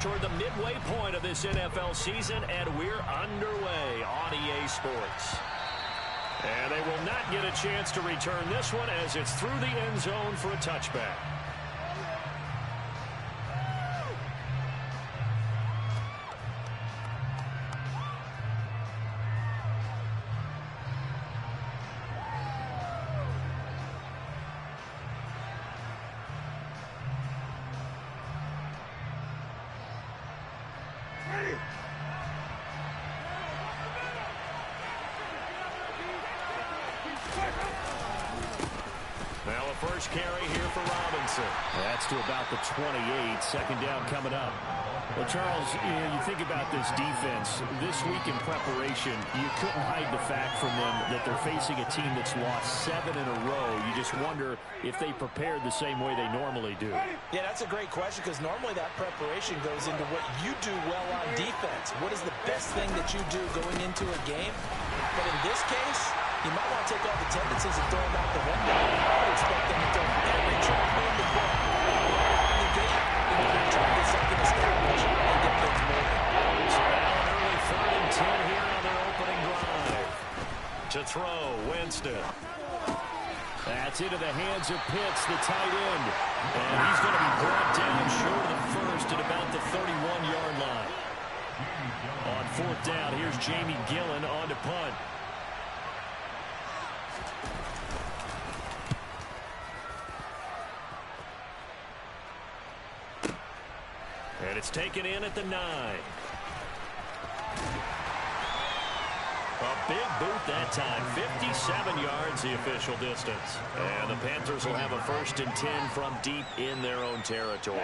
Toward the midway point of this NFL season, and we're underway on EA Sports. And they will not get a chance to return this one as it's through the end zone for a touchback. Now a first carry here for Robinson. That's to about the 28. Second down coming up. Well, Charles, you think about this defense. This week in preparation, you couldn't hide the fact from them that they're facing a team that's lost 7 in a row. You just wonder if they prepared the same way they normally do. Yeah, that's a great question because normally that preparation goes into what you do well on defense. What is the best thing that you do going into a game? But in this case, you might want to take all the tendencies and throw them out the window. I would expect them to throw every trick in the book. In the game, they're trying to get something established and get things moving. So now an early 3rd and 10 here on their opening drive. To throw, Winston. That's into the hands of Pitts, the tight end. And he's going to be brought down short of the first at about the 31-yard line. On 4th down, here's Jamie Gillen on to punt. And it's taken in at the 9. A big boot that time. 57 yards the official distance. And the Panthers will have a 1st and 10 from deep in their own territory.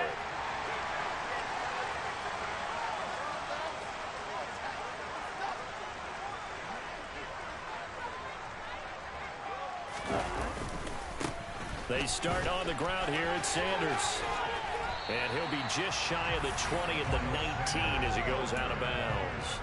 They start on the ground here at Sanders. And he'll be just shy of the 20 at the 19 as he goes out of bounds.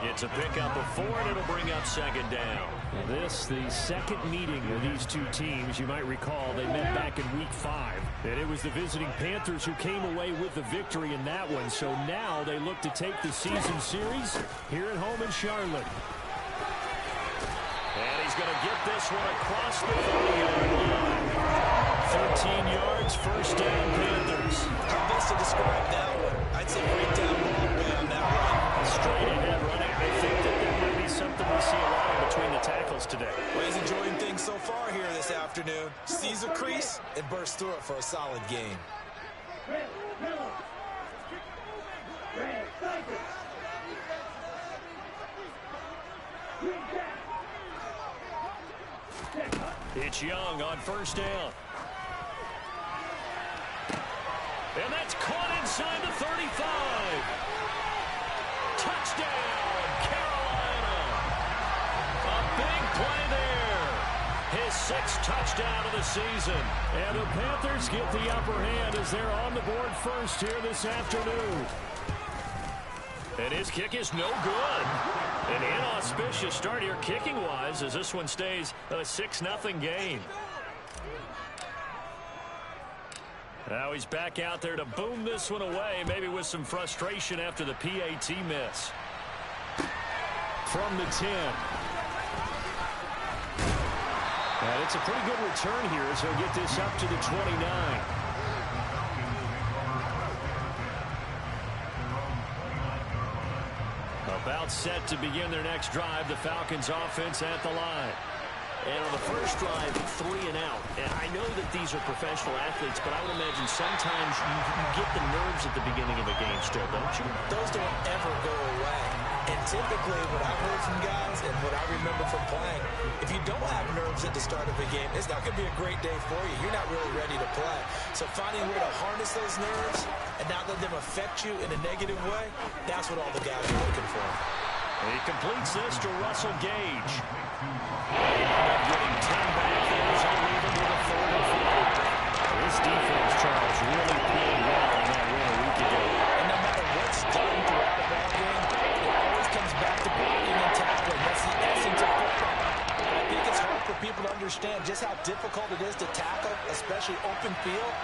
It's a pickup of 4, and it'll bring up 2nd down. This, the second meeting of these two teams. You might recall they met back in Week 5. And it was the visiting Panthers who came away with the victory in that one. So now they look to take the season series here at home in Charlotte. And he's going to get this one across the 30-yard line. 13 yards, 1st down, Panthers. How best to describe that one? I'd say right down the long way on that one. Straight ahead running. I think that there might be something we see a lot of between the tackles today. Well, he's enjoying things so far here this afternoon. Sees a crease and bursts through it for a solid gain. It's Young on 1st down. And that's caught inside the 35. Touchdown, Carolina. A big play there. His 6th touchdown of the season. And the Panthers get the upper hand as they're on the board first here this afternoon. And his kick is no good. An inauspicious start here kicking-wise as this one stays a 6-0 game. Now he's back out there to boom this one away, maybe with some frustration after the PAT miss. From the 10. And it's a pretty good return here as he'll get this up to the 29. About set to begin their next drive, the Falcons offense at the line. And on the first drive, 3 and out. And I know that these are professional athletes, but I would imagine sometimes you get the nerves at the beginning of a game still, don't you? Those don't ever go away. And typically what I've heard from guys and what I remember from playing, if you don't have nerves at the start of a game, it's not going to be a great day for you. You're not really ready to play. So finding a way to harness those nerves and not let them affect you in a negative way, that's what all the guys are looking for. He completes this to Russell Gage. Getting 10 back there as they leave him with a 3rd and 4. This defense, Charles, really played well on that win a week ago. And no matter what's done throughout the ball game, it always comes back to blocking and tackling. That's the essence of football. I think it's hard for people to understand just how difficult it is to tackle, especially open field.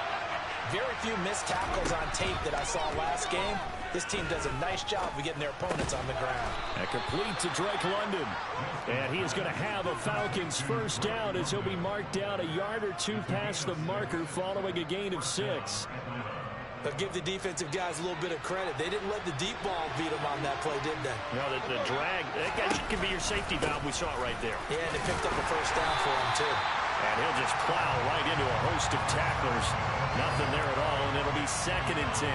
Very few missed tackles on tape that I saw last game. This team does a nice job of getting their opponents on the ground. And complete to Drake London. And he is going to have a Falcons first down as he'll be marked down a yard or two past the marker following a gain of 6. But give the defensive guys a little bit of credit. They didn't let the deep ball beat them on that play, did they? No, the drag, that can be your safety valve. We saw it right there. Yeah, and they picked up a first down for him, too. And he'll just plow right into a host of tacklers. Nothing there at all, and it'll be 2nd and 10.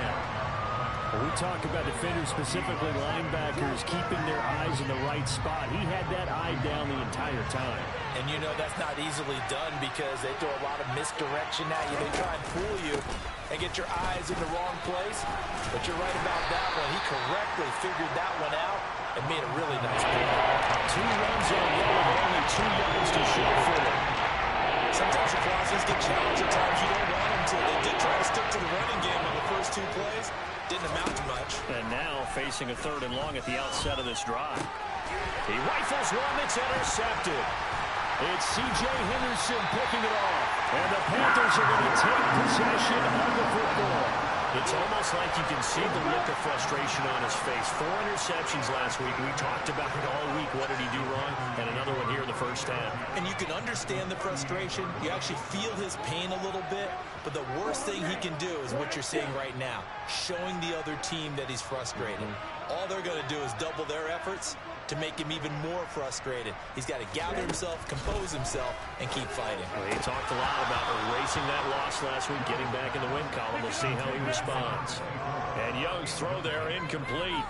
When we talk about defenders, specifically linebackers, keeping their eyes in the right spot. He had that eye down the entire time. And you know that's not easily done because they throw a lot of misdirection at you. They try and fool you and get your eyes in the wrong place. But you're right about that one. He correctly figured that one out and made a really nice play. 2 runs in a row, but only 2 yards to show for it. Sometimes your crosses get challenged. At times you don't want them to. They did try to stick to the running game on the first 2 plays. Didn't amount to much. And now facing a 3rd and long at the outset of this drive. He rifles one that's intercepted. It's C.J. Henderson picking it off. And the Panthers are going to take possession of the football. It's almost like you can see the look of frustration on his face. 4 interceptions last week. We talked about it all week. What did he do wrong? And another one here in the first half. And you can understand the frustration. You actually feel his pain a little bit. But the worst thing he can do is what you're seeing right now. Showing the other team that he's frustrated. All they're going to do is double their efforts to make him even more frustrated. He's got to gather himself, compose himself, and keep fighting. Well, he talked a lot about erasing that loss last week, getting back in the win column. We'll see how he responds. And Young's throw there incomplete.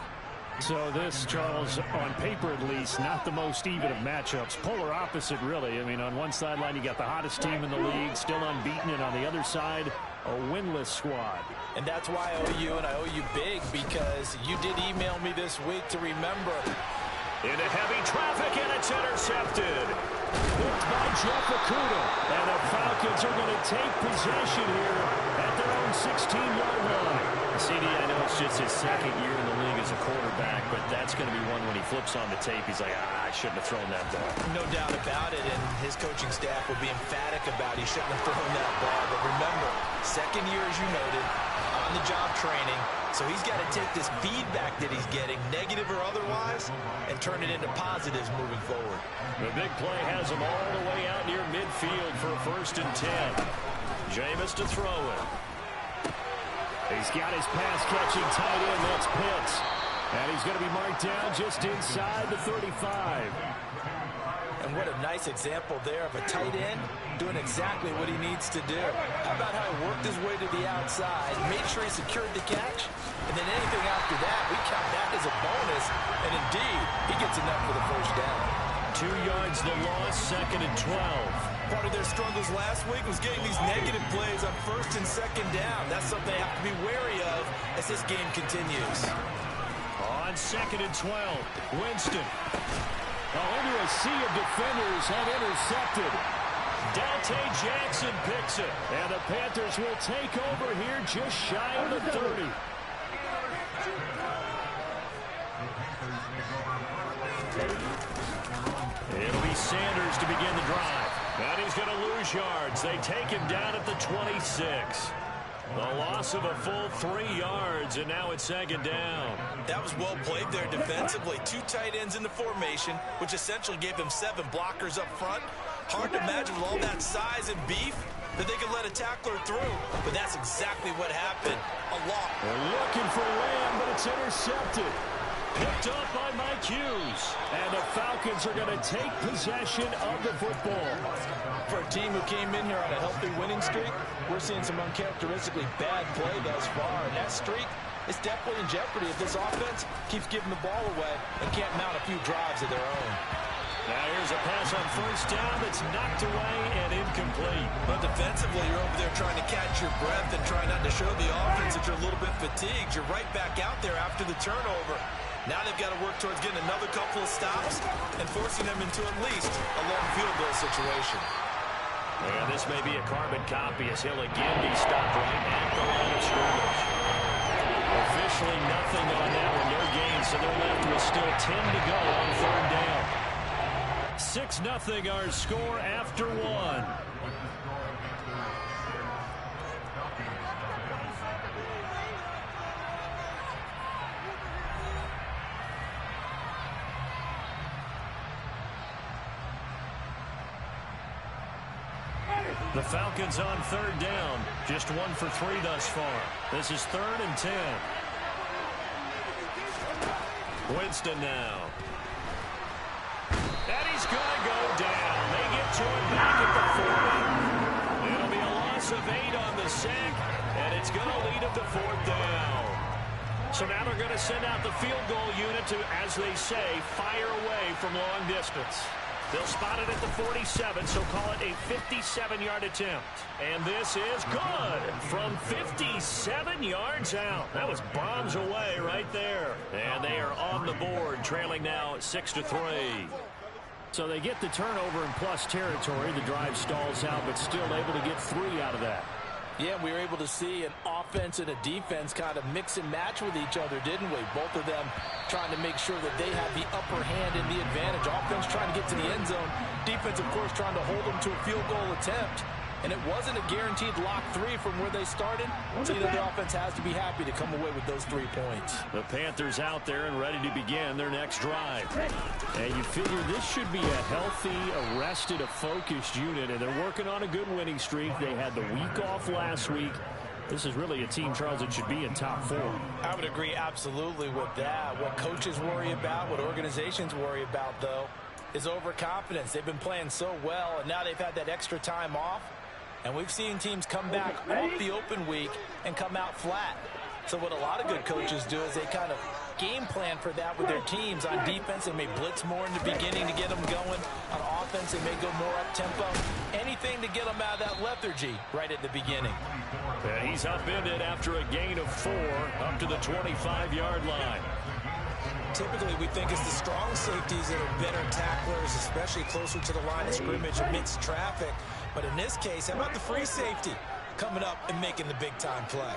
So this, Charles, on paper at least, not the most even of matchups. Polar opposite, really. I mean, on one sideline, you got the hottest team in the league, still unbeaten, and on the other side, a winless squad. And that's why I owe you, and I owe you big, because you did email me this week to remember. Into heavy traffic, and it's intercepted. Picked by Jeff Okudah. And the Falcons are going to take possession here at their own 16-yard line. CD, I know it's just his 2nd year in the league as a quarterback, but that's going to be one when he flips on the tape. He's like, I shouldn't have thrown that ball. No doubt about it, and his coaching staff will be emphatic about he shouldn't have thrown that ball. But remember, 2nd year, as you noted, on-the-job training. So he's got to take this feedback that he's getting, negative or otherwise, and turn it into positives moving forward. The big play has him all the way out near midfield for a 1st and 10. Jameis to throw it. He's got his pass-catching tight end. That's Pitts. And he's going to be marked down just inside the 35. And what a nice example there of a tight end doing exactly what he needs to do. How about how he worked his way to the outside, made sure he secured the catch, and then anything after that, we count that as a bonus. And indeed, he gets enough for the first down. 2 yards the loss, 2nd and 12. Part of their struggles last week was getting these negative plays on 1st and 2nd down. That's something they have to be wary of as this game continues. On 2nd and 12, Winston. Into a sea of defenders and intercepted. Dante Jackson picks it. And the Panthers will take over here just shy of the 30. It'll be Sanders to begin the drive. And he's going to lose yards. They take him down at the 26. The loss of a full 3 yards, and now it's 2nd down. That was well played there defensively. 2 tight ends in the formation, which essentially gave them 7 blockers up front. Hard to imagine with all that size and beef that they could let a tackler through. But that's exactly what happened. A lot. They're looking for Lamb, but it's intercepted. Picked up by Mike Hughes. And the Falcons are going to take possession of the football. For a team who came in here on a healthy winning streak, we're seeing some uncharacteristically bad play thus far. And that streak is definitely in jeopardy if this offense keeps giving the ball away and can't mount a few drives of their own. Now here's a pass on 1st down that's knocked away and incomplete. But defensively, you're over there trying to catch your breath and try not to show the offense that you're a little bit fatigued. You're right back out there after the turnover. Now they've got to work towards getting another couple of stops and forcing them into at least a long field goal situation. And this may be a carbon copy as he'll again be stopped right at the line of scrimmage. Officially nothing on that one, no gain, so they're left with still 10 to go on 3rd down. 6-0 our score after 1. The Falcons on 3rd down. Just 1 for 3 thus far. This is 3rd and 10. Winston now. And he's going to go down. They get to him back at the 40. It'll be a loss of 8 on the sack, and it's going to lead him to 4th down. So now they're going to send out the field goal unit to, as they say, fire away from long distance. They'll spot it at the 47, so call it a 57-yard attempt. And this is good from 57 yards out. That was bombs away right there. And they are on the board, trailing now 6-3. So they get the turnover in plus territory. The drive stalls out, but still able to get 3 out of that. Yeah, we were able to see an offense and a defense kind of mix and match with each other, didn't we? Both of them trying to make sure that they have the upper hand and the advantage. Offense trying to get to the end zone. Defense, of course, trying to hold them to a field goal attempt. And it wasn't a guaranteed lock 3 from where they started. So, the offense has to be happy to come away with those 3 points. The Panthers out there and ready to begin their next drive. And you figure this should be a healthy, arrested, a focused unit. And they're working on a good winning streak. They had the week off last week. This is really a team, Charles, that should be in top 4. I would agree absolutely with that. What coaches worry about, what organizations worry about, though, is overconfidence. They've been playing so well, and now they've had that extra time off. And we've seen teams come back off the open week and come out flat. So what a lot of good coaches do is they kind of game plan for that with their teams. On defense, they may blitz more in the beginning to get them going. On offense, they may go more up-tempo. Anything to get them out of that lethargy right at the beginning. And he's upended after a gain of 4 up to the 25-yard line. Typically, we think it's the strong safeties that are better tacklers, especially closer to the line of scrimmage amidst traffic. But in this case, how about the free safety coming up and making the big-time play?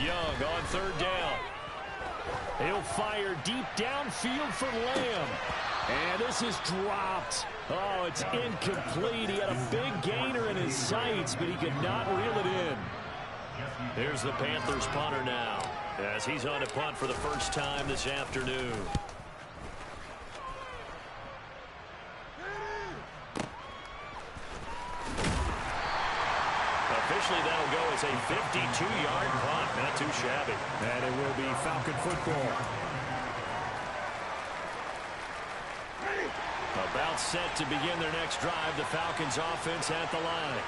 Young on 3rd down. He'll fire deep downfield for Lamb. And this is dropped. Oh, it's incomplete. He had a big gainer in his sights, but he could not reel it in. Here's the Panthers punter now, as he's on to punt for the first time this afternoon. Officially, that'll go as a 52-yard punt. Not too shabby. And it will be Falcon football. About set to begin their next drive. The Falcons offense at the line.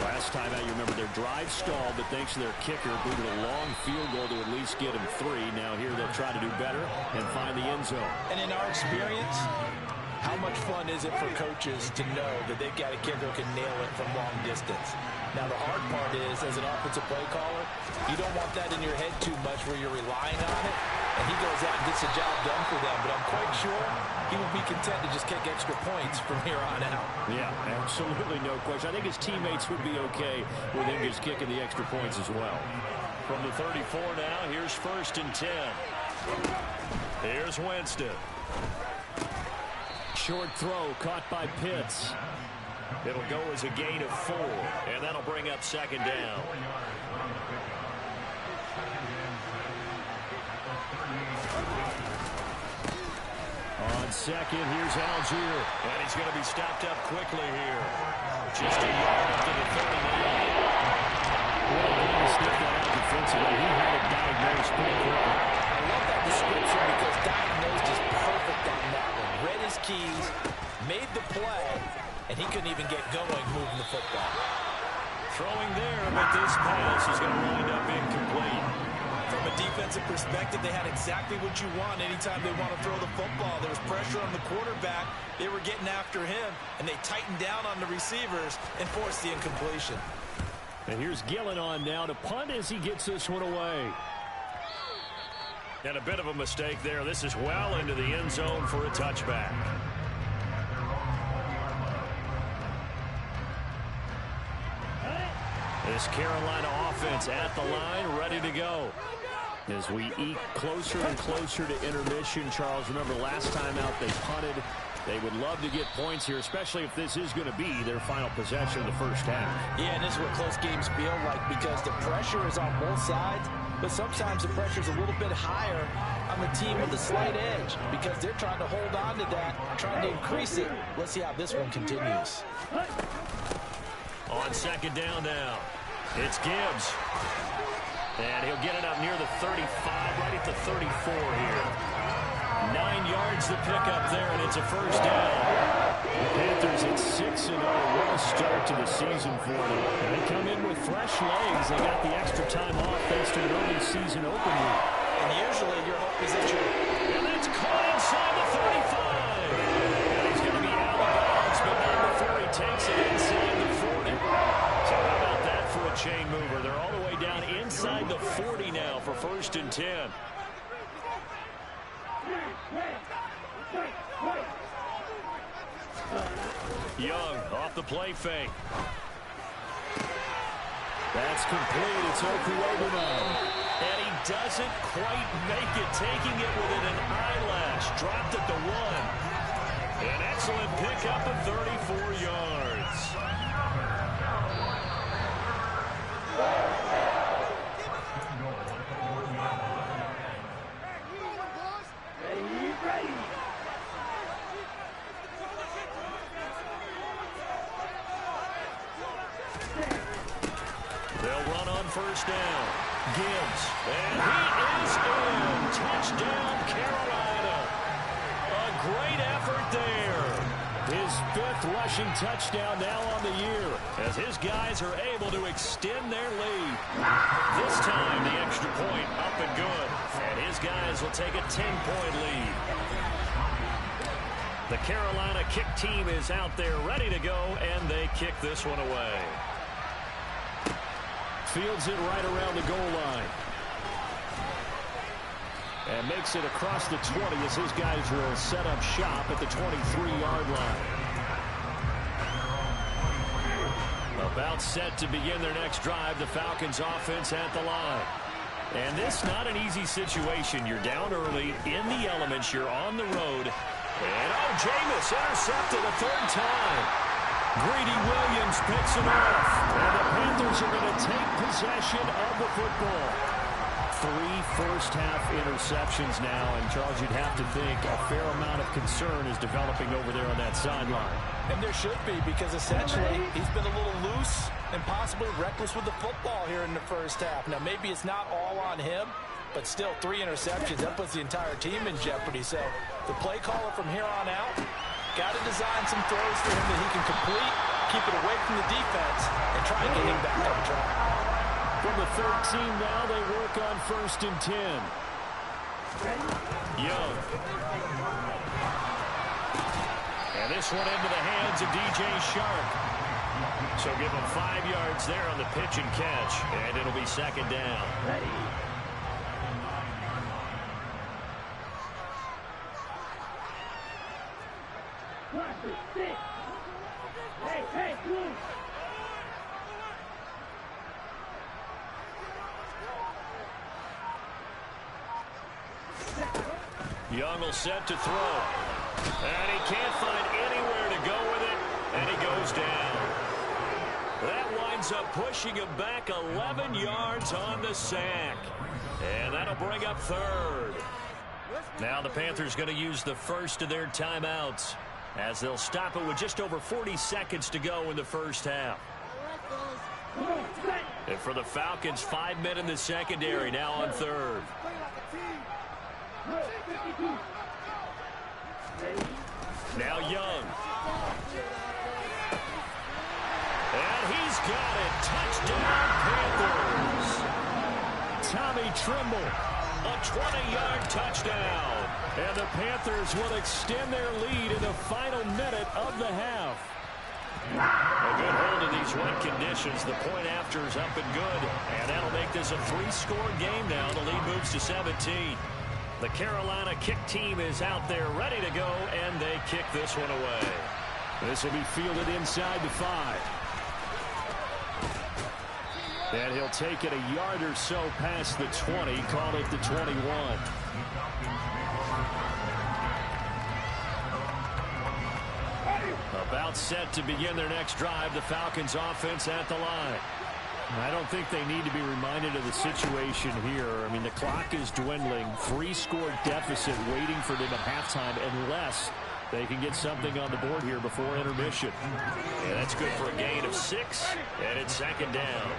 Last time out, you remember their drive stalled, but thanks to their kicker, booted a long field goal to at least get him 3. Now here they'll try to do better and find the end zone. And in our experience, how much fun is it for coaches to know that they've got a kicker who can nail it from long distance? Now, the hard part is, as an offensive play caller, you don't want that in your head too much where you're relying on it, and he goes out and gets the job done for them. But I'm quite sure he will be content to just kick extra points from here on out. Yeah, absolutely no question. I think his teammates would be okay with him just kicking the extra points as well. From the 34 now, here's 1st and 10. Here's Winston. Short throw caught by Pitts. It'll go as a gain of 4, and that'll bring up 2nd down. On 2nd, here's Algier, and he's going to be stopped up quickly here. Just a yard up to the 39. Well, he sniffed that out defensively. He had it diagnosed pretty quickly. I love that description because diagnosed is perfect on that one. Read his keys, made the play, and he couldn't even get going moving the football. Throwing there, but this pass is going to wind up incomplete. From a defensive perspective, they had exactly what you want anytime they want to throw the football. There was pressure on the quarterback. They were getting after him, and they tightened down on the receivers and forced the incompletion. And here's Gillen on now to punt as he gets this one away. And a bit of a mistake there. This is well into the end zone for a touchback. This Carolina offense at the line, ready to go. As we eke closer and closer to intermission, Charles, remember last time out they punted. They would love to get points here, especially if this is going to be their final possession of the first half. Yeah, and this is what close games feel like because the pressure is on both sides, but sometimes the pressure is a little bit higher on the team with a slight edge because they're trying to hold on to that, trying to increase it. Let's see how this one continues. On second down now, it's Gibbs. And he'll get it up near the 35, right at the 34 here. 9 yards to pick up there, and it's a first down. The Panthers at 6-0. What a start to the season for them. And they come in with fresh legs. They got the extra time off thanks to an early season opener. And usually your hope is that you're... And that's caught inside the 35. And he's going to be out of bounds, but not before he takes it inside the 40. So how about that for a chain mover? They're all the way down inside the 40 now for 1st and 10. Young off the play fake. That's complete. It's Okuobu now. And he doesn't quite make it, taking it within an eyelash. Dropped at the 1. An excellent pickup of 34 yards. They'll run on first down. Gibbs. And he is in. Touchdown, Carolina. A great effort there. His 5th rushing touchdown now on the year as his guys are able to extend their lead. This time, the extra point up and good. And his guys will take a 10-point lead. The Carolina kick team is out there ready to go, and they kick this one away. Fields it right around the goal line. And makes it across the 20 as his guys will set up shop at the 23-yard line. About set to begin their next drive, the Falcons offense at the line. And this not an easy situation. You're down early, in the elements, you're on the road. And Jameis intercepted a 3rd time. Greedy Williams picks it off. And the Panthers are going to take possession of the football. 3 first-half interceptions now. And, Charles, you'd have to think a fair amount of concern is developing over there on that sideline. And there should be because, essentially, he's been a little loose and possibly reckless with the football here in the first half. Now, maybe it's not all on him, but still 3 interceptions. That puts the entire team in jeopardy. So the play caller from here on out got to design some throws for him that he can complete, keep it away from the defense, and try and get him back on track. From the 13 now, they work on 1st and 10. Young. And this one into the hands of DJ Shark. So give him 5 yards there on the pitch and catch, and it'll be 2nd down. Young will set to throw. And he can't find anywhere to go with it, and he goes down. That winds up pushing him back 11 yards on the sack. And that'll bring up 3rd. Now the Panthers going to use the first of their timeouts as they'll stop it with just over 40 seconds to go in the first half. And for the Falcons, 5 men in the secondary now on 3rd. Now Young. And he's got it. Touchdown, Panthers. Tommy Tremble, a 20-yard touchdown. And the Panthers will extend their lead in the final minute of the half. A good hold in these wet conditions. The point after is up and good. And that'll make this a 3-score game now. The lead moves to 17. The Carolina kick team is out there ready to go, and they kick this one away. This will be fielded inside the 5. And he'll take it a yard or so past the 20, call it the 21. About set to begin their next drive, the Falcons offense at the line. I don't think they need to be reminded of the situation here. I mean, the clock is dwindling. 3-score deficit waiting for them at halftime unless they can get something on the board here before intermission. And that's good for a gain of 6, and it's second down.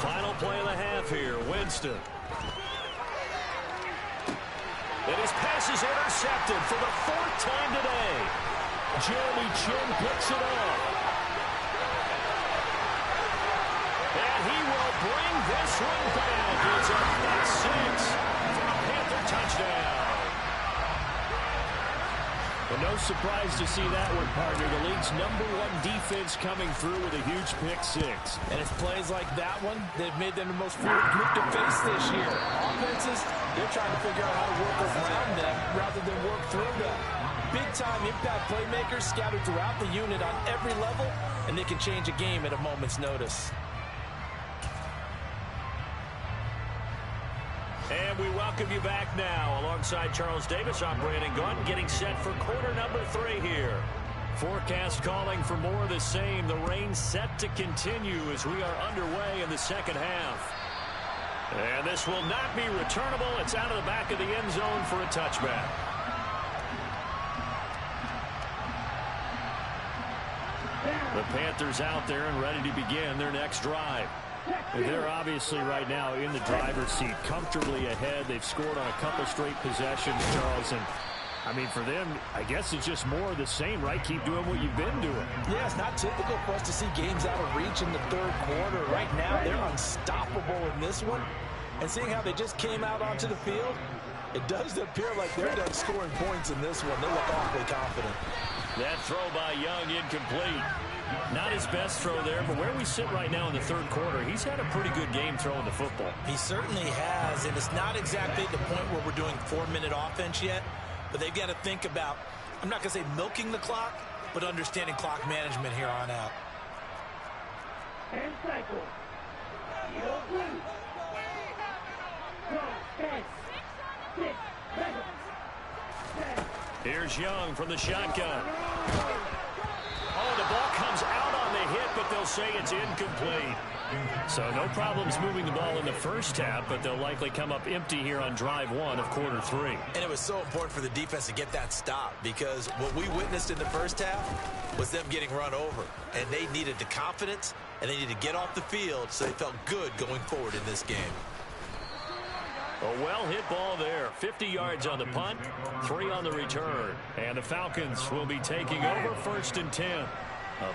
Final play of the half here, Winston. And his pass is intercepted for the 4th time today. Jeremy Chin picks it up. And he will bring this one back. It's a pick 6 for a Panther touchdown. But no surprise to see that one, partner. The league's #1 defense coming through with a huge pick 6. And it's plays like that one that have made them the most feared group to face this year. Offenses, they're trying to figure out how to work around them rather than work through them. Big-time impact playmakers scattered throughout the unit on every level, and they can change a game at a moment's notice. And we welcome you back now. Alongside Charles Davis, I'm Brandon Gunn, getting set for quarter number 3 here. Forecast calling for more of the same. The rain set to continue as we are underway in the second half. And this will not be returnable. It's out of the back of the end zone for a touchback. The Panthers out there and ready to begin their next drive. They're obviously right now in the driver's seat, comfortably ahead. They've scored on a couple straight possessions, Charles. And, I mean, for them, I guess it's just more of the same, right? Keep doing what you've been doing. Yeah, it's not typical for us to see games out of reach in the 3rd quarter. Right now, they're unstoppable in this one. And seeing how they just came out onto the field, it does appear like they're done scoring points in this one. They look awfully confident. That throw by Young incomplete. Not his best throw there, but where we sit right now in the 3rd quarter, he's had a pretty good game throwing the football. He certainly has, and it's not exactly the point where we're doing 4-minute offense yet, but they've got to think about, I'm not going to say milking the clock, but understanding clock management here on out. Here's Young from the shotgun. Oh, the ball comes out on the hit, but they'll say it's incomplete. So no problems moving the ball in the first half, but they'll likely come up empty here on drive 1 of quarter 3. And it was so important for the defense to get that stop, because what we witnessed in the first half was them getting run over. And they needed the confidence, and they needed to get off the field so they felt good going forward in this game. A well-hit ball there. 50 yards on the punt, 3 on the return. And the Falcons will be taking over 1st and 10.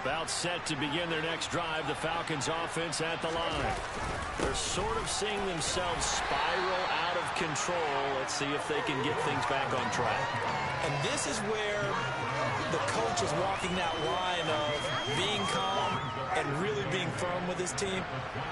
About set to begin their next drive, the Falcons offense at the line. They're sort of seeing themselves spiral out of control. Let's see if they can get things back on track. And this is where the coach is walking that line of being calm and really being firm with his team.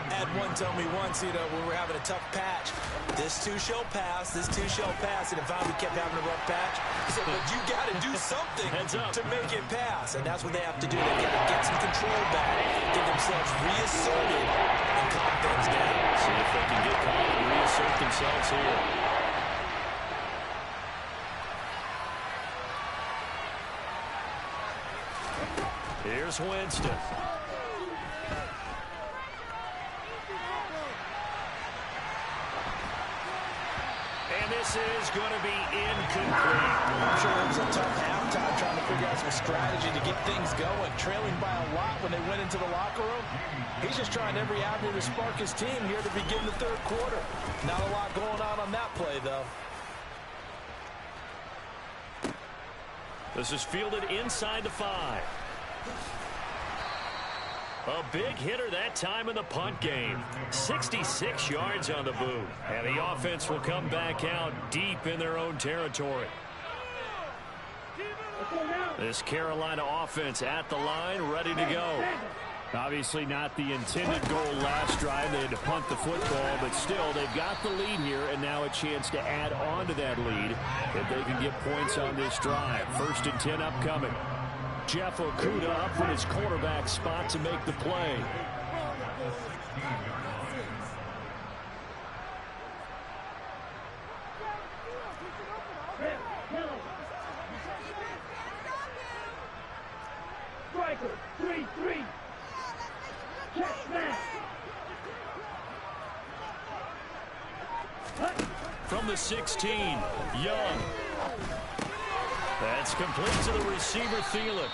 Had one tell me once, you know, we were having a tough patch. This too shall pass, this too shall pass. And if we kept having a rough patch, he said, but you got to do something to make it pass. And that's what they have to do. They got to get some control back, get themselves reasserted, and calm things down. See if they can get calm and reassert themselves here. Here's Winston. And this is going to be incomplete. I'm sure it was a tough halftime trying to figure out some strategy to get things going. Trailing by a lot when they went into the locker room. He's just trying every avenue to spark his team here to begin the 3rd quarter. Not a lot going on that play, though. This is fielded inside the 5. A big hitter that time in the punt game. 66 yards on the boot. And the offense will come back out deep in their own territory. This Carolina offense at the line, ready to go. Obviously not the intended goal last drive. They had to punt the football, but still they've got the lead here, and now a chance to add on to that lead if they can get points on this drive. 1st and 10 upcoming. Jeff Okudah up from his quarterback spot to make the play. the 16. Young. That's complete to the receiver, Thielen.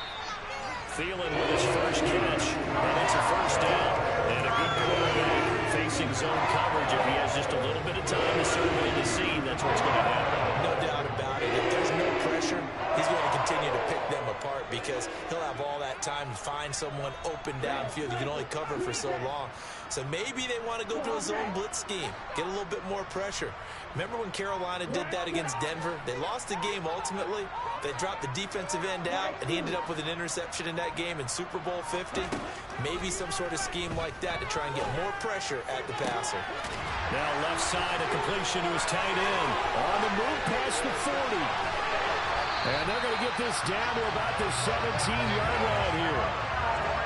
Thielen with his first catch, and it's a first down. And a good quarterback facing zone coverage. If he has just a little bit of time to survey the scene, that's what's going to happen. No doubt about it. If there's no pressure, he's going to continue to pick them apart because he'll have all that time to find someone open downfield. You can only cover for so long. So maybe they want to go to a zone blitz scheme, get a little bit more pressure. Remember when Carolina did that against Denver? They lost the game ultimately. They dropped the defensive end out, and he ended up with an interception in that game in Super Bowl 50. Maybe some sort of scheme like that to try and get more pressure at the passer. Now left side, a completion to his tight end. On the move past the 40. And they're going to get this down to about the 17-yard line here.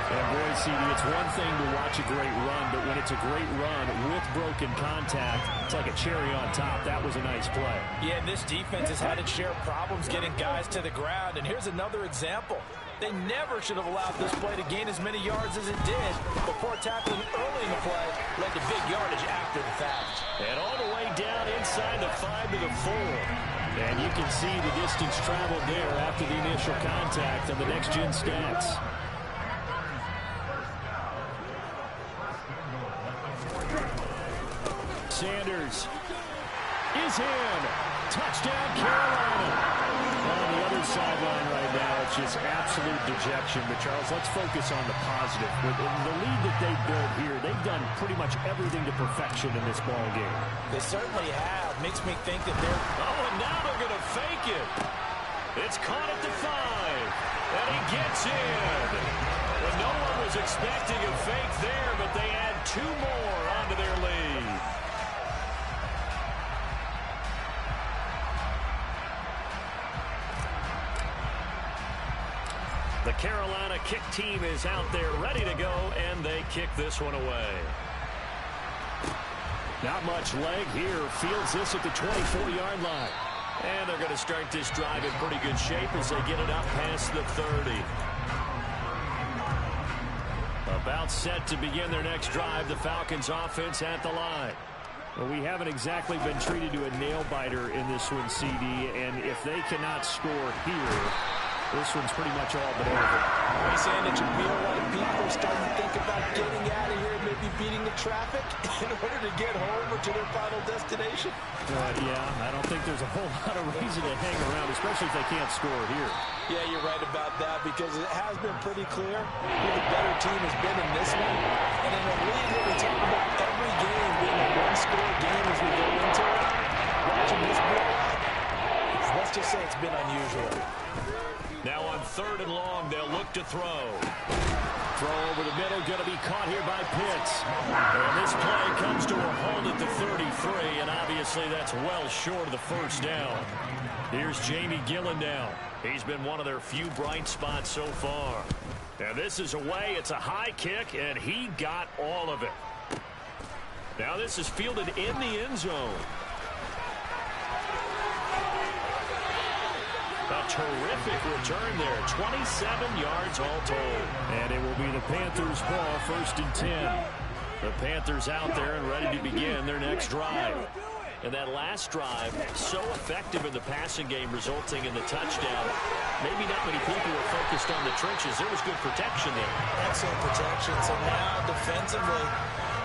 And boy, CD, it's one thing to watch a great run, but when it's a great run with broken contact, it's like a cherry on top. That was a nice play. Yeah, and this defense has had its share of problems getting guys to the ground. And here's another example. They never should have allowed this play to gain as many yards as it did. Before tackling early in the play led to big yardage after the fact. And all the way down inside the 5 to the 4. And you can see the distance traveled there after the initial contact on the next-gen stats. Sanders is in. Touchdown, Carolina. On the other sideline right now, it's just absolute dejection. But, Charles, let's focus on the positive. With the lead that they built here, they've done pretty much everything to perfection in this ball game. They certainly have. Makes me think that they're... Oh, and now they're going to fake it. It's caught at the 5. And he gets in. Well, no one was expecting a fake there, but they add 2 more onto their lead. The Carolina kick team is out there ready to go, and they kick this one away. Not much leg here. Fields this at the 24-yard line. And they're going to start this drive in pretty good shape as they get it up past the 30. About set to begin their next drive. The Falcons offense at the line. Well, we haven't exactly been treated to a nail-biter in this one, CD. And if they cannot score here, this one's pretty much all but over. Are you saying that you feel like people are starting to think about getting out of here, maybe beating the traffic in order to get home or to their final destination? Yeah, I don't think there's a whole lot of reason to hang around, especially if they can't score here. Yeah, you're right about that because it has been pretty clear who the better team has been in this one. And in a league where we talk about every game being a one-score game as we go into it, watching this blowout, let's just say it's been unusual. Now on 3rd and long, they'll look to throw. Throw over the middle, going to be caught here by Pitts. And this play comes to a halt at the 33, and obviously that's well short of the first down. Here's Jamie Gillen now. He's been one of their few bright spots so far. And this is away. It's a high kick, and he got all of it. Now this is fielded in the end zone. A terrific return there. 27 yards all told. And it will be the Panthers' ball, 1st and 10. The Panthers out there and ready to begin their next drive. And that last drive, so effective in the passing game, resulting in the touchdown. Maybe not many people were focused on the trenches. There was good protection there. Excellent protection. So now, defensively,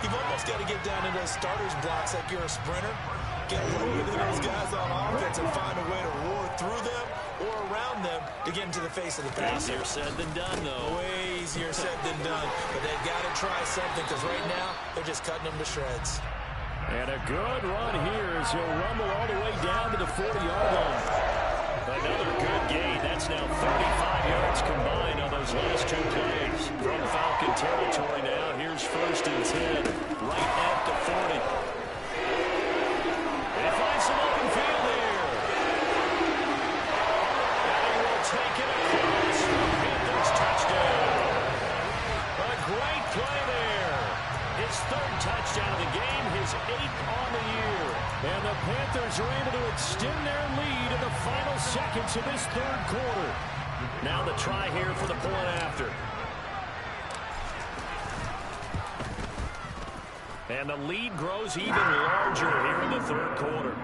you've almost got to get down to those starters blocks like you're a sprinter. Get lower than those guys on offense and find a way to roar through them or around them to get into the face of the passer. Easier said than done, though. Way easier said than done. But they've got to try something because right now, they're just cutting them to shreds. And a good run here as he'll rumble all the way down to the 40-yard line. Another good gain. That's now 35 yards combined on those last 2 plays. From Falcon territory now, here's 1st and 10, right at the 40. They find some open field here. And he will take it across. Panthers touchdown. A great play there. His 3rd touchdown of the game, his 8th on the year. And the Panthers are able to extend their lead in the final seconds of this 3rd quarter. Now the try here for the point after. And the lead grows even larger here in the 3rd quarter.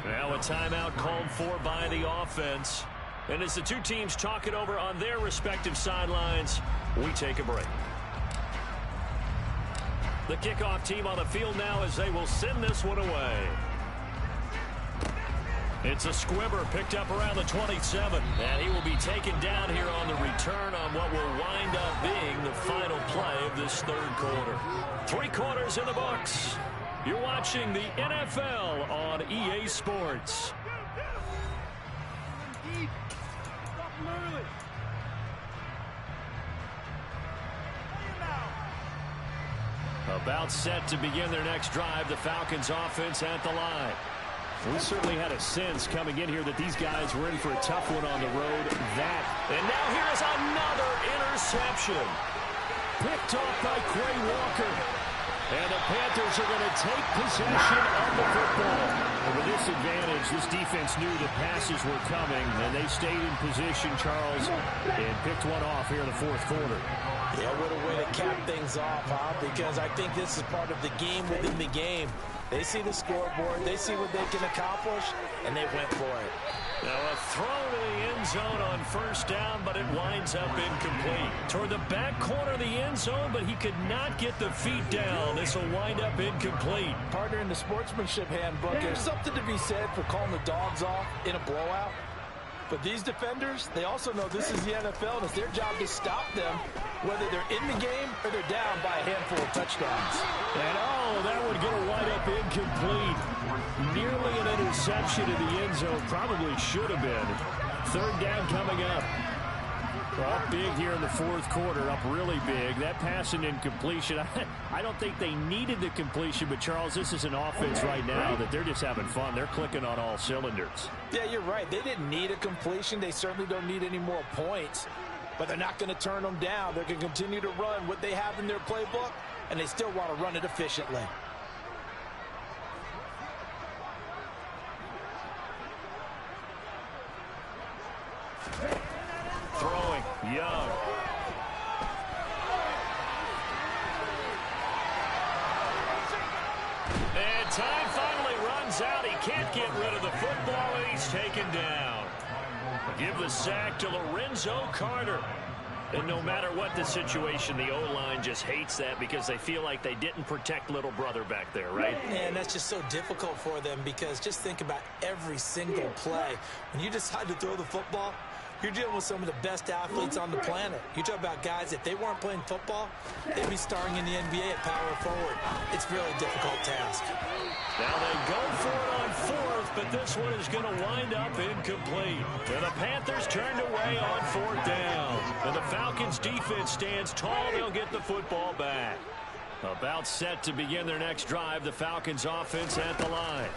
Now a timeout called for by the offense. And as the two teams talk it over on their respective sidelines, we take a break. The kickoff team on the field now as they will send this one away. It's a squibber picked up around the 27. And he will be taken down here on the return on what will wind up being the final play of this third quarter. 3 quarters in the books. You're watching the NFL on EA Sports. About set to begin their next drive. The Falcons offense at the line. We certainly had a sense coming in here that these guys were in for a tough one on the road. And now here is another interception. Picked off by Quay Walker. And the Panthers are going to take possession of the football. And with this advantage, this defense knew the passes were coming, and they stayed in position, Charles, and picked one off here in the fourth quarter. Yeah, what a way to cap things off, huh? Because I think this is part of the game within the game. They see the scoreboard, they see what they can accomplish, and they went for it. Now a throw to the end zone on first down, but it winds up incomplete. Toward the back corner of the end zone, but he could not get the feet down. This will wind up incomplete. Partner, in the sportsmanship handbook, there's something to be said for calling the dogs off in a blowout. But these defenders, they also know this is the NFL, and it's their job to stop them, whether they're in the game or they're down by a handful of touchdowns. And that one going to wind up incomplete. Nearly an interception in the end zone. Probably should have been. Third down coming up. Up big here in the fourth quarter. Up really big. That pass and incompletion. I don't think they needed the completion, but Charles, this is an offense right now that they're just having fun. They're clicking on all cylinders. Yeah, you're right. They didn't need a completion. They certainly don't need any more points. But they're not going to turn them down. They're going to continue to run what they have in their playbook, and they still want to run it efficiently. Throwing, Young. And time finally runs out. He can't get rid of the football, and he's taken down. Give the sack to Lorenzo Carter. And no matter what the situation, the O-line just hates that because they feel like they didn't protect little brother back there, right? And that's just so difficult for them because just think about every single play. When you decide to throw the football, you're dealing with some of the best athletes on the planet. You talk about guys, if they weren't playing football, they'd be starring in the NBA at power forward. It's a really difficult task. Now they go for it on fourth, but this one is going to wind up incomplete. And the Panthers turned away on fourth down. And the Falcons defense stands tall. They'll get the football back. About set to begin their next drive, the Falcons offense at the line.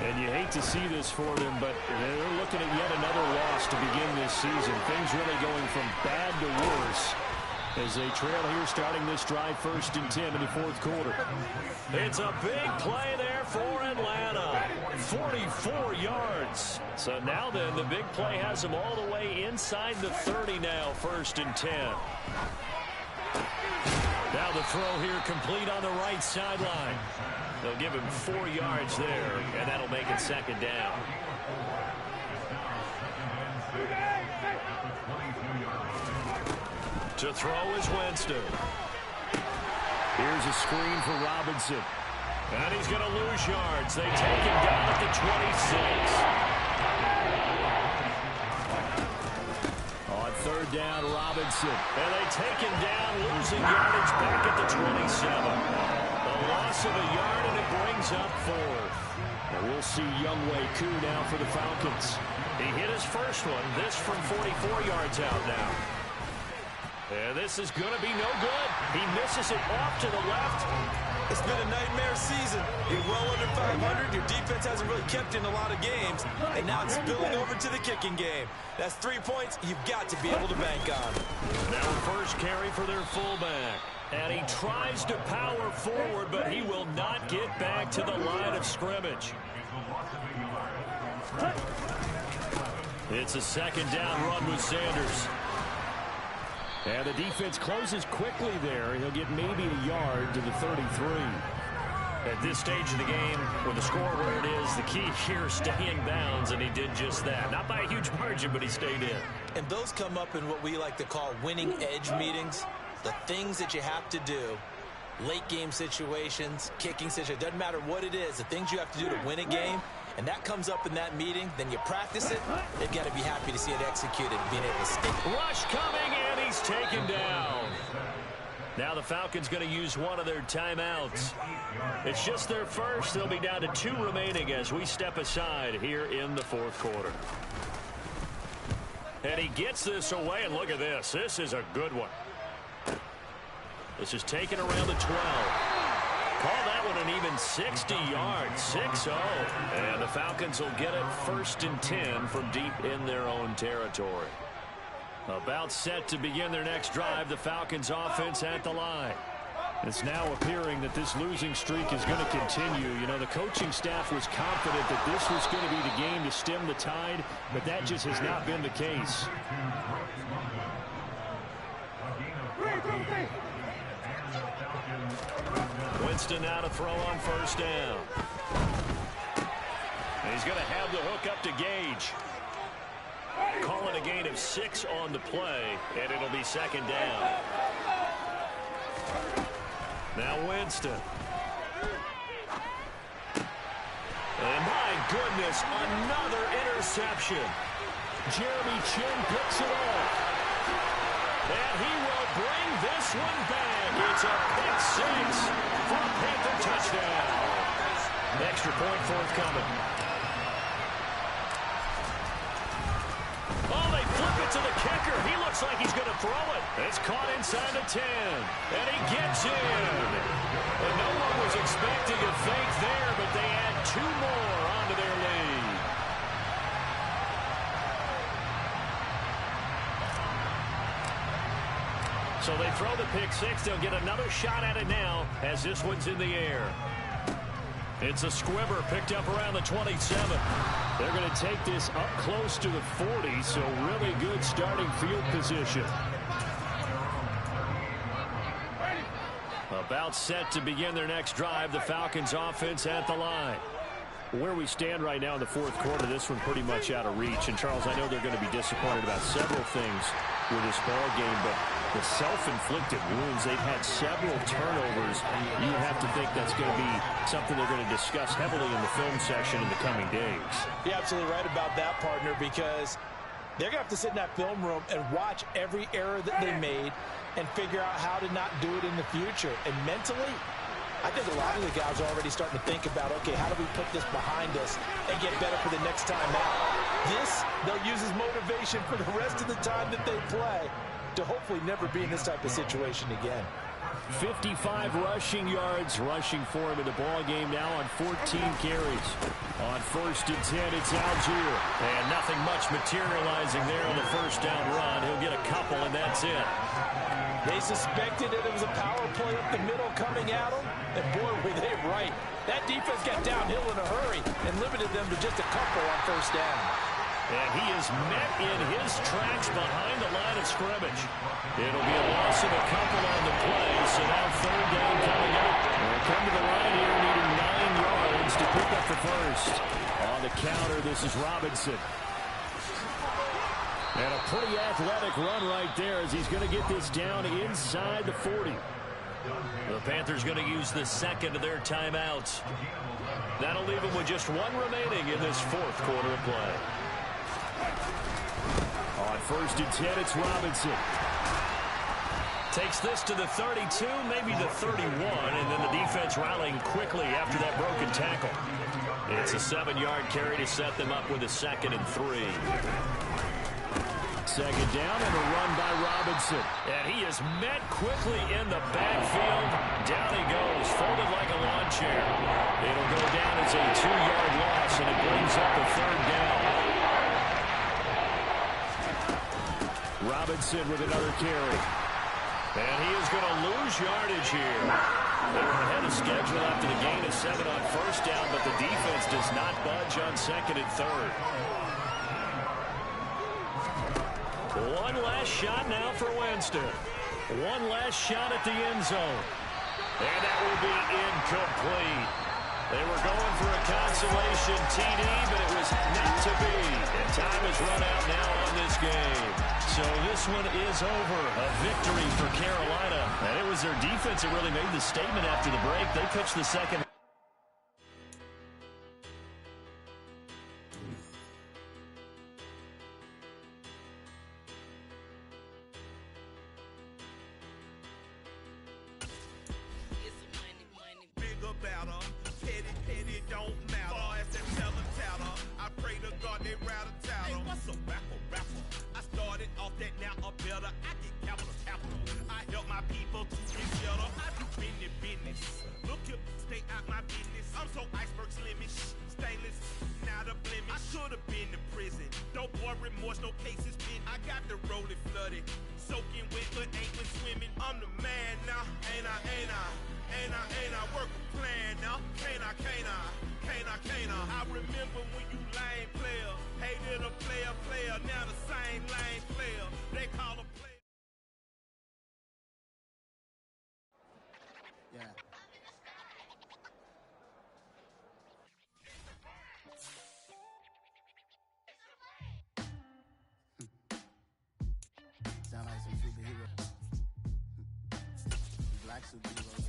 And you hate to see this for them, but they're looking at yet another loss to begin this season. Things really going from bad to worse as they trail here starting this drive 1st and 10 in the fourth quarter. It's a big play there for Atlanta. 44 yards. So now then, the big play has them all the way inside the 30 now, 1st and 10. Now the throw here complete on the right sideline. They'll give him 4 yards there, and that'll make it 2nd down. To throw is Winston. Here's a screen for Robinson. And he's going to lose yards. They take him down at the 26. On 3rd down, Robinson. And they take him down, losing yardage back at the 27. Loss of a yard, and it brings up 4th. And we'll see Young-pettit now for the Falcons. He hit his first one. This from 44 yards out now. And this is going to be no good. He misses it off to the left. It's been a nightmare season. You're well under 500. Your defense hasn't really kept in a lot of games. And now it's spilling over to the kicking game. That's 3 points you've got to be able to bank on. Now first carry for their fullback. And he tries to power forward, but he will not get back to the line of scrimmage. It's a 2nd down run with Sanders. And the defense closes quickly there. He'll get maybe a yard to the 33. At this stage of the game, with the score where it is, the key here is stay in bounds, and he did just that. Not by a huge margin, but he stayed in. And those come up in what we like to call winning edge meetings. The things that you have to do, late game situations, kicking situations, doesn't matter what it is, the things you have to do to win a game, and that comes up in that meeting, then you practice it, they've got to be happy to see it executed, being able to stick. Rush coming, and he's taken down. Now the Falcons going to use one of their timeouts. It's just their first. They'll be down to 2 remaining as we step aside here in the fourth quarter. And he gets this away, and look at this. This is a good one. This is taken around the 12. Call that one an even 60 yards, 6-0. And the Falcons will get it 1st and 10 from deep in their own territory. About set to begin their next drive, the Falcons offense at the line. It's now appearing that this losing streak is going to continue. You know, the coaching staff was confident that this was going to be the game to stem the tide, but that just has not been the case. Winston now to throw on 1st down. And he's going to have the hook up to Gage. Call it a gain of 6 on the play, and it'll be 2nd down. Now Winston. And my goodness, another interception. Jeremy Chin picks it off. And he will bring this one back. It's a pick 6 for a Panther touchdown. Extra point forthcoming. Oh, they flip it to the kicker. He looks like he's going to throw it. It's caught inside the 10. And he gets in. And no one was expecting a fake there, but they add 2 more onto their lead. So they throw the pick 6. They'll get another shot at it now as this one's in the air. It's a squibber picked up around the 27. They're going to take this up close to the 40, so really good starting field position. About set to begin their next drive, the Falcons offense at the line. Where we stand right now in the fourth quarter, this one pretty much out of reach. And, Charles, I know they're going to be disappointed about several things with this ball game, but the self-inflicted wounds, they've had several turnovers. You have to think that's going to be something they're going to discuss heavily in the film session in the coming days. You're absolutely right about that, partner, because they're going to have to sit in that film room and watch every error that they made and figure out how to not do it in the future. And mentally, I think a lot of the guys are already starting to think about, okay, how do we put this behind us and get better for the next time out? This, they'll use as motivation for the rest of the time that they play to hopefully never be in this type of situation again. 55 rushing yards, rushing for him in the ball game now on 14 carries. On 1st and 10, it's Algier. And nothing much materializing there on the 1st down run. He'll get a couple, and that's it. They suspected that it was a power play up the middle coming at them, and boy, were they right. That defense got downhill in a hurry and limited them to just a couple on 1st down. And he is met in his tracks behind the line of scrimmage. It'll be a loss of a couple on the play, so now 3rd down coming up. They'll come to the line here, needing 9 yards to pick up the 1st. On the counter, this is Robinson. And a pretty athletic run right there as he's going to get this down inside the 40. The Panthers going to use the 2nd of their timeouts. That'll leave them with just 1 remaining in this 4th quarter of play. On 1st and 10, it's Robinson. Takes this to the 32, maybe the 31, and then the defense rallying quickly after that broken tackle. It's a 7-yard carry to set them up with a 2nd and 3. 2nd down and a run by Robinson. And he is met quickly in the backfield. Down he goes, folded like a lawn chair. It'll go down as a 2-yard loss, and it brings up a 3rd down. Robinson with another carry. And he is going to lose yardage here. They were ahead of schedule after the gain of 7 on 1st down, but the defense does not budge on 2nd and 3rd. One last shot now for Winston. One last shot at the end zone. And that will be incomplete. They were going for a consolation TD, but it was not to be. And time has run out now on this game. So this one is over. A victory for Carolina. And it was their defense that really made the statement after the break. They pitched the second. Sound like some superheroes. Black superheroes.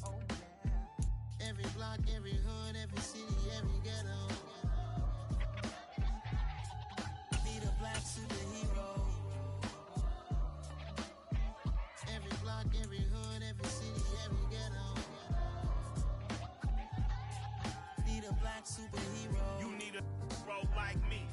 Oh yeah. Every block, every hood, every city, every ghetto. Need a black superhero. Every block, every hood, every city, every ghetto. Need a black superhero. You need a bro like me.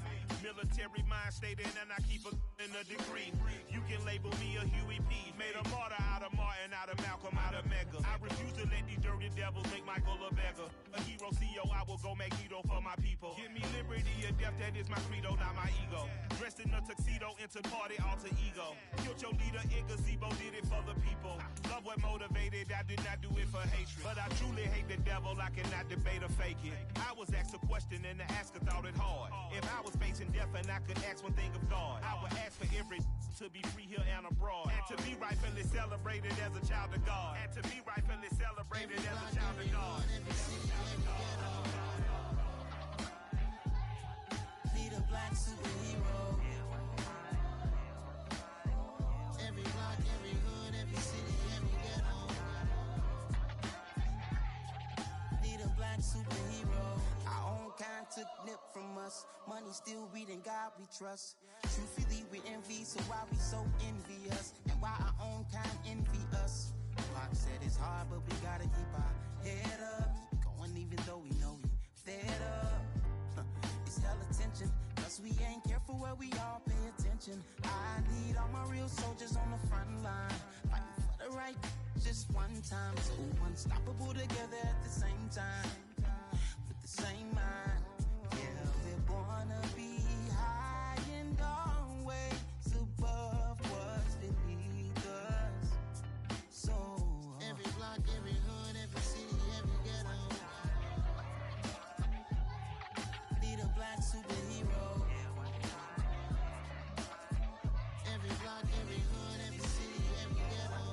Military mind stated, and I keep in a degree. You can label me a Huey P. Made a martyr out of Martin, out of Malcolm, out of Mega. I refuse to let these dirty devils make Michael a beggar. A hero CEO, I will go Magneto for my people. Give me liberty or death, that is my credo, not my ego. Dressed in a tuxedo, into party, alter ego. Killed your leader in gazebo, did it for the people. Love what motivated, I did not do it for hatred. But I truly hate the devil, I cannot debate or fake it. I was asked a question and the asker thought it hard. If I was facing death and I could ask one thing of God, I would ask for every to be free here and abroad. And to be rightfully celebrated as a child of God. And to be rightfully celebrated as a child of God. Need a black superhero. Every block, every hood, every city, every ghetto. Need a black superhero. Our own kind took nip from us. Money still reading God we trust. Truthfully we envy, so why we so envious? And why our own kind envy us? Pac said it's hard, but we gotta keep our head up. Going even though we know we fed up. It's hell attention, cause we ain't careful where we all pay attention. I need all my real soldiers on the front line, fighting for the right just one time. So unstoppable together at the same time, with the same mind. Yeah, we're born to be high and always above what's beneath us. So every block, every hood, every city, every ghetto. Need a black superhero. Every block, every hood, every city, every ghetto.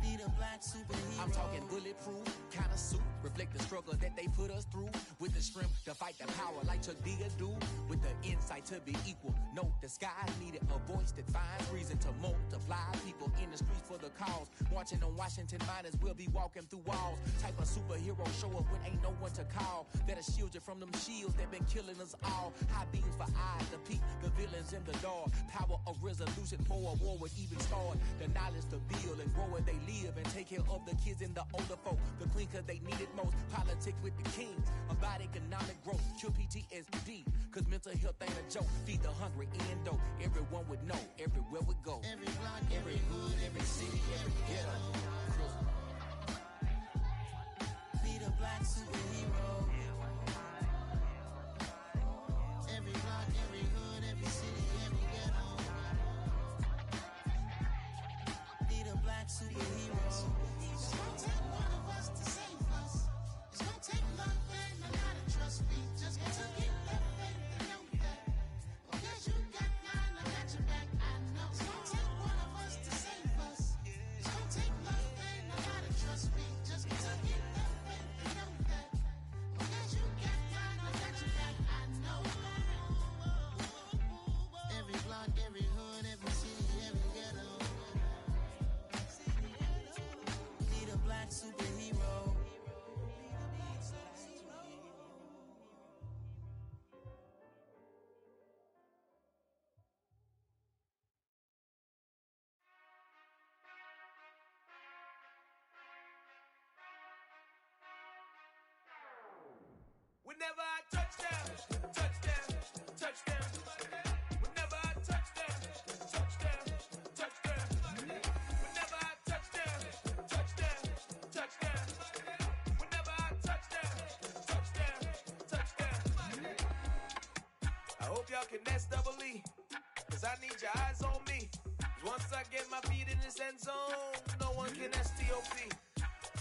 Need a black superhero. I'm talking bulletproof kind of suit, reflect the struggle that they put us through. With the strength to fight the power like Chuck Digger do. With the insight to be equal. Note the sky needed a voice that finds reason to multiply. People in the streets for the cause. Marching on Washington, might as well be walking through walls. Type of superhero show up when ain't no one to call. That'll shield you from them shields that been killing us all. High beams for eyes to peek the villains in the dark. Power of resolution for a war would even start. The knowledge to build and grow where they live and take care of the kids and the older folk. The queen cause they need it most. Politics with the kings. About economic growth. Cure PTSD. Cause mental health ain't a joke. Feed the hungry and dope. Everyone would know. Everywhere we go. Every block, every hood, every city, every ghetto. Need a black superhero. Every block, every hood, every city, every ghetto. Need a black superhero. It's gonna take one of us to save us. It's gonna take love and a lot of trust. We just got to get that faith and know that Whenever I touchdown, touchdown, touchdown. Whenever I touchdown, touchdown, touchdown. Whenever I touchdown, touchdown, touchdown. Whenever I touchdown, touchdown, touchdown. I hope y'all can nest double E, cause I need your eyes on me. Cause once I get my feet in this end zone, no one can STOP.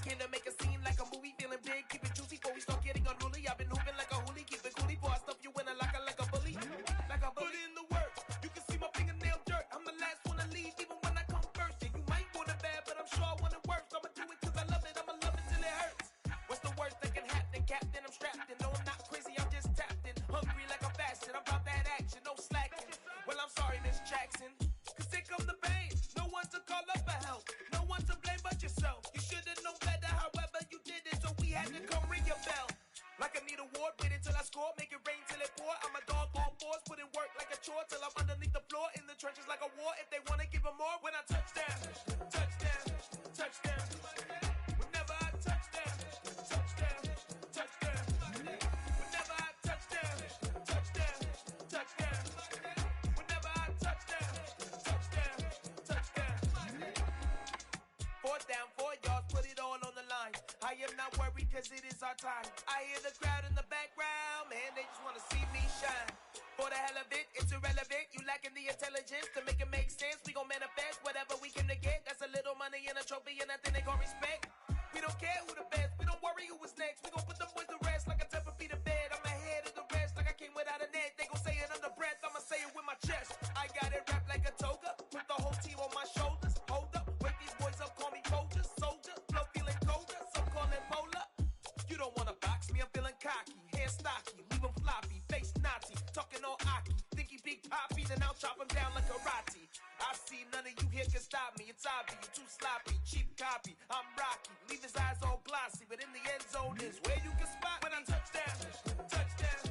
Can to make a scene like a movie, feeling big, keep it juicy before we start getting unruly. I've been hooping like a hoolie, keep it coolie before I stuff you in a locker like a bully. Like a bully. Put in the work, you can see my fingernail dirt. I'm the last one to leave, even when I come first. And you might want it bad, but I'm sure I want it worse. I'ma do it cause I love it, I'ma love it till it hurts. What's the worst that can happen, Captain? I'm strapped in, no I'm not crazy, I'm just tapped in. Hungry like I'm fasting, I'm about that action, no slacking. Well I'm sorry Miss Jackson, cause here come the pain. No one to call up for help, no one to blame but yourself. You should've known better, however you did it, so we had to come ring your bell. Like I need a award, wait until I score, make it rain till it pour. I'm a dog on fours, put in work like a chore till I'm underneath the floor, in the trenches like a war. If they wanna give them more, when I touchdown, touchdown, touchdown. Whenever I touchdown, touchdown, touchdown. Whenever I touchdown, touchdown, touchdown. Whenever I touchdown, touchdown, touchdown. Fourth down, 4 yards, put it all on the line. I am not worried cause it is our time. I hear the crowd in the background, man, they just wanna see me shine. For the hell of it, it's irrelevant. You lacking the intelligence to make it make sense. We gon' manifest whatever we came to get. That's a little money and a trophy and nothing they gon' respect. We don't care who the best, we don't worry who was next. We gon' put them boys to rest like a 10 feet of bed. I'm ahead of the rest like I came without a net. They gon' say it under breath, I'ma say it with my chest. I got it wrapped like a toga, put the whole team on my shoulders. Hold up, wake these boys up, call me Folger, soldier. Flow feeling colder, some call it polar. You don't wanna box me, I'm feeling cocky. Hair stocky, leave him floppy, face Nazi. Talking all aki, think he big poppy, then I'll chop him down like karate. I see none of you here can stop me. It's obvious, you too sloppy, cheap copy. I'm Rocky, leave his eyes all glossy, but in the end zone is where you can spot when I touchdown, touchdown,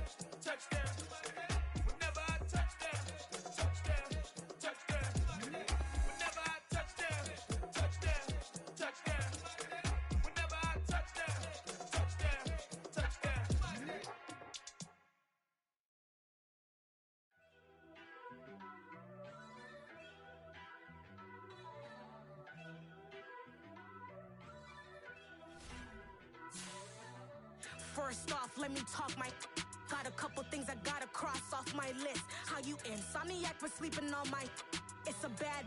touchdown. Whenever I touchdown, touchdown, touchdown. Whenever I touchdown, touchdown, touchdown. Whenever I touchdown, touchdown, touchdown. First off, let me talk my. Got a couple things I gotta cross off my list. How you insomniac for sleeping on my. It's a bad.